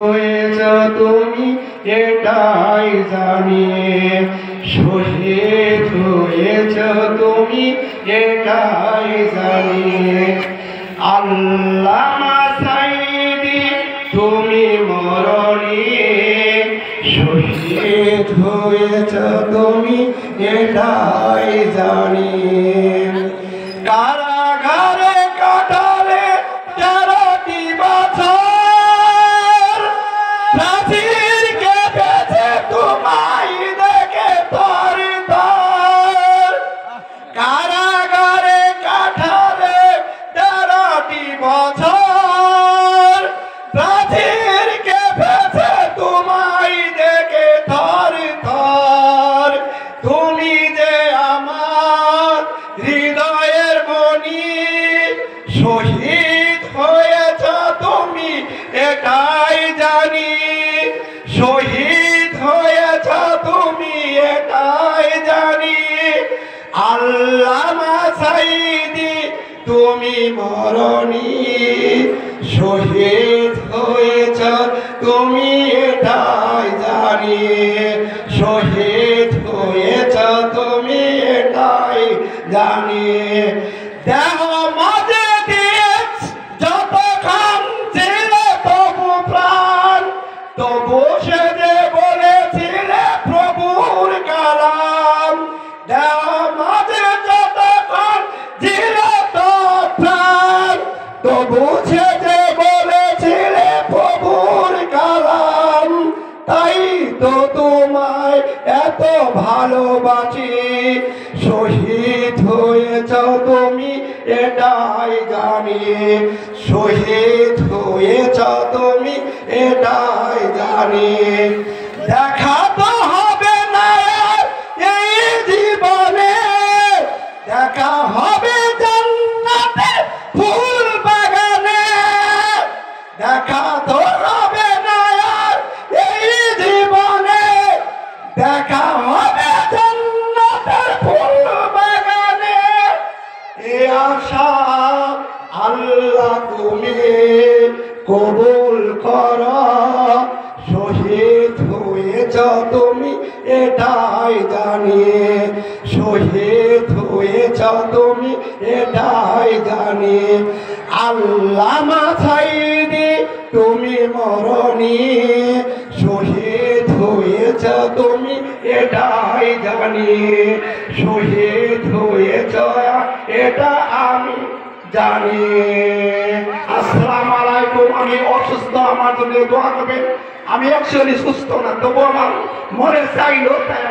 হয়েছ তুমি এটাই জানি, শহীদ হয়েছ তুমি এটাই জানি। আল্লামা সাঈদী তুমি মরণি, শহীদ হয়েছ তুমি এটাই জানি। কারাগারে কাটালে 13টি বছর, প্রাচীর কেঁপেছে তোমায় দেখে তর তর। কারাগারে কাটালে 13টি বছর, প্রাচীর কেঁপেছে তোমায় দেখে তর তর। তুমি যে আমার হৃদয়ের মণি, শহীদ হয়েছ তুমি এটাই জানি, শহীদ হয়েছ তুমি এটাই জানি। আল্লামা সাঈদী তুমি মরণি, শহীদ হয়েছ তুমি এটাই জানি, শহীদ হয়েছ তুমি এটাই জানি। দেহ মাঝে দিয়ে যতক্ষণ ছিল তবু প্রাণ, তবু সে যে বলেছিলে প্রভুর কালাম। দেহ মাঝে যতক্ষণ ছিল তো প্রাণ, তবু সে যে বলেছিলে প্রভুর কালাম। তাই তো তোমায় এত ভালোবাসি, শহীদ হয়েছ তুমি এটাই জানি, শহীদ হয়েছ তুমি এটাই জানি। দেখা তো হবে না এই জীবনে, দেখা হবে জান্নাতের ফুল বাগানে। দেখা তো হবে না এই জীবনে, দেখা হবে জান্নাতের ফুল বাগানে। এ আশা আল্লাহ তুমি কবুল কর, শহীদ হয়েছ তুমি এটাই জানি, শহীদ হয়েছ তুমি এটাই জানি। আল্লামা সাঈদী তুমি মরণি, শহীদ হয়েছ তুমি এটাই জানি, শহীদ হয়েছ এটা আমি জানি। আসসালামু আলাইকুম। আমি অসুস্থ, আমার জন্য দোয়া করবেন। আমি অ্যাকচুয়ালি সুস্থ না, তবু আমার মনে চাইলো তাই